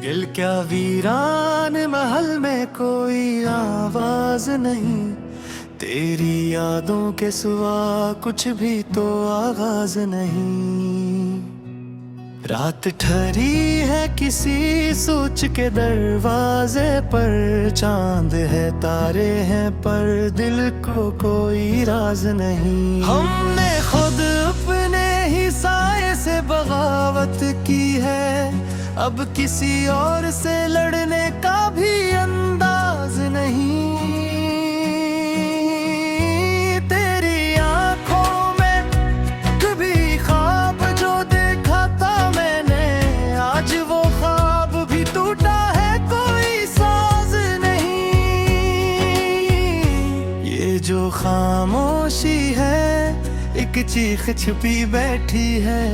दिल क्या वीरान महल में कोई आवाज नहीं, तेरी यादों के सिवा कुछ भी तो आगाज नहीं। रात ठहरी है किसी सोच के दरवाजे पर, चांद है तारे हैं पर दिल को कोई राज नहीं। हमने खुद अपने ही साए से बगावत की है, अब किसी और से लड़ने का भी अंदाज नहीं। तेरी आंखों में कभी ख्वाब जो देखा था मैंने, आज वो ख्वाब भी टूटा है, कोई साज नहीं। ये जो खामोशी है एक चीख छुपी बैठी है,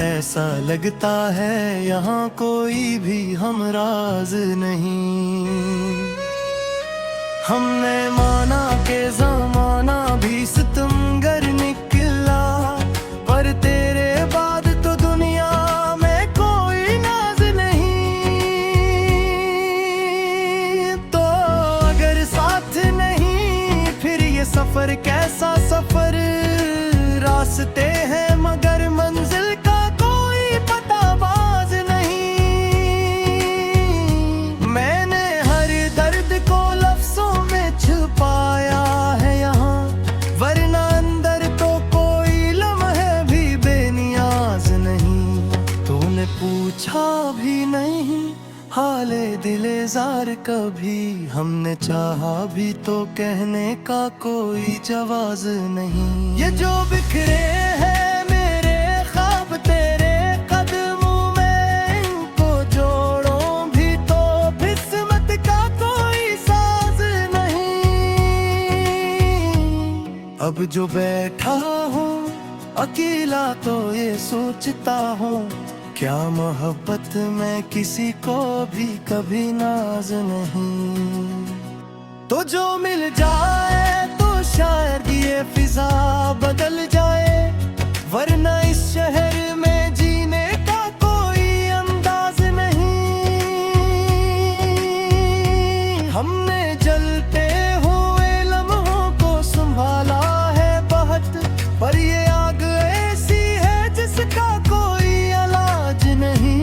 ऐसा लगता है यहाँ कोई भी हमराज नहीं। हमने माना के ज़माना भी सितमगर निकला, पर तेरे बाद तो दुनिया में कोई नाज नहीं। तो अगर साथ नहीं फिर ये सफर कैसा सफर, रास्ते हैं मगर मंजिल का कोई पताबाज नहीं। मैंने हर दर्द को लफ्जों में छुपाया है यहाँ, वरना अंदर तो कोई लम्हे भी बेनियाज नहीं। तूने पूछा भी नहीं हाले दिले जार कभी, हमने चाहा भी तो कहने का कोई जवाज नहीं। ये जो बिखरे हैं मेरे ख्वाब तेरे कदमों में, इनको जोड़ो भी तो किस्मत का कोई साज नहीं। अब जो बैठा हूँ अकेला तो ये सोचता हूँ, क्या मोहब्बत में किसी को भी कभी नाज नहीं। तो जो मिल जाए तो शायद ये फिजा बदल जाए, वरना इस शहर में जीने का कोई अंदाज नहीं। हमने जलते हुए लम्हों को संभाला है बहुत, पर ये आग ऐसी है जिसका कोई इलाज नहीं।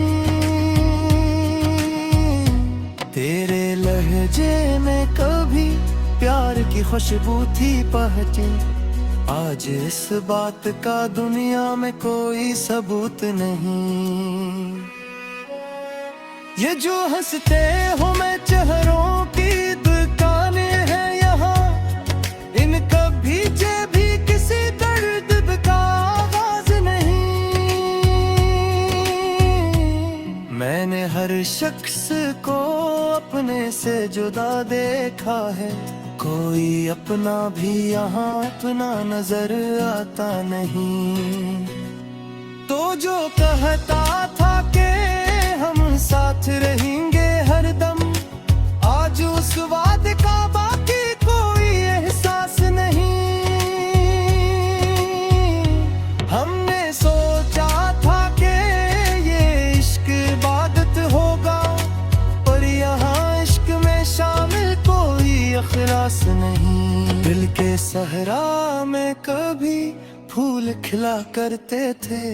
तेरे लहजे में कभी प्यार की खुशबू थी पहची, आज इस बात का दुनिया में कोई सबूत नहीं। ये जो हंसते हो मैं चेहरों की दुकानें हैं यहाँ, इनका भीजे भी किसी दर्द का आवाज नहीं। मैंने हर शख्स को अपने से जुदा देखा है, कोई अपना भी यहाँ अपना नजर आता नहीं। तो जो कहता था कि हम साथ रहेंगे हरदम, आज उस वादे का बाकी कोई एहसास नहीं। हमने सोचा था कि ये इश्क इबादत होगा, पर यहाँ इश्क में शामिल कोई इखलास नहीं। दिल के सहरा में कभी फूल खिला करते थे,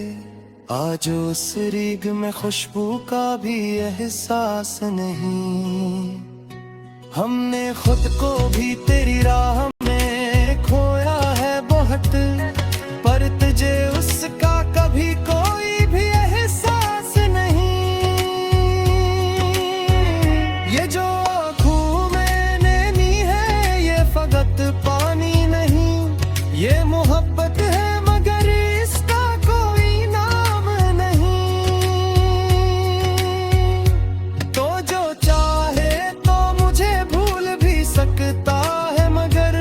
आज उस रीग में खुशबू का भी एहसास नहीं। हमने खुद को भी तेरी राह में खोया है बहुत, पर तुझे उसका कभी कोई भी एहसास नहीं। ये जो आँखों मैंने नी है ये फकत पानी नहीं, ये मोहब्बत है मगर इसका कोई नाम नहीं। तो जो चाहे तो मुझे भूल भी सकता है, मगर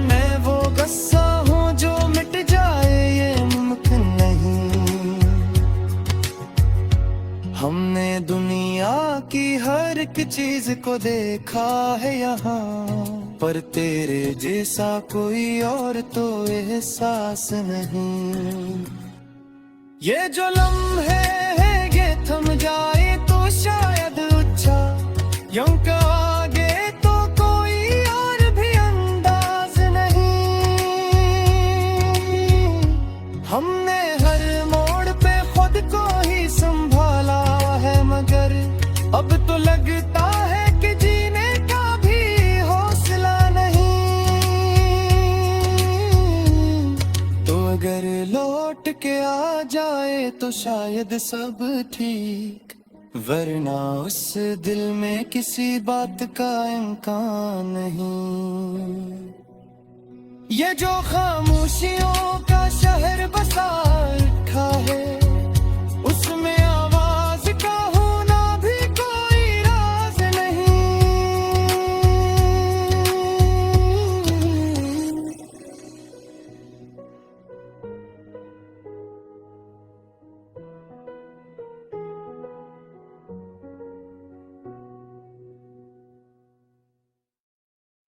मैं वो गस्सा हूँ जो मिट जाए ये मुमकिन नहीं। हमने दुनिया की हर एक चीज को देखा है यहाँ, पर तेरे जैसा कोई और तो एहसास नहीं। ये जो लम्हे है ये थम जाए तो शायद अच्छा यूं कहोगे तो कोई और भी अंदाज नहीं। हमने हर मोड़ पे खुद को ही संभाला है, मगर अब तो लगता है कि जीने का भी हौसला नहीं। तो अगर लौट के आ जाए तो शायद सब ठीक, वरना उस दिल में किसी बात का इम्कान नहीं। ये जो खामोशियों का शहर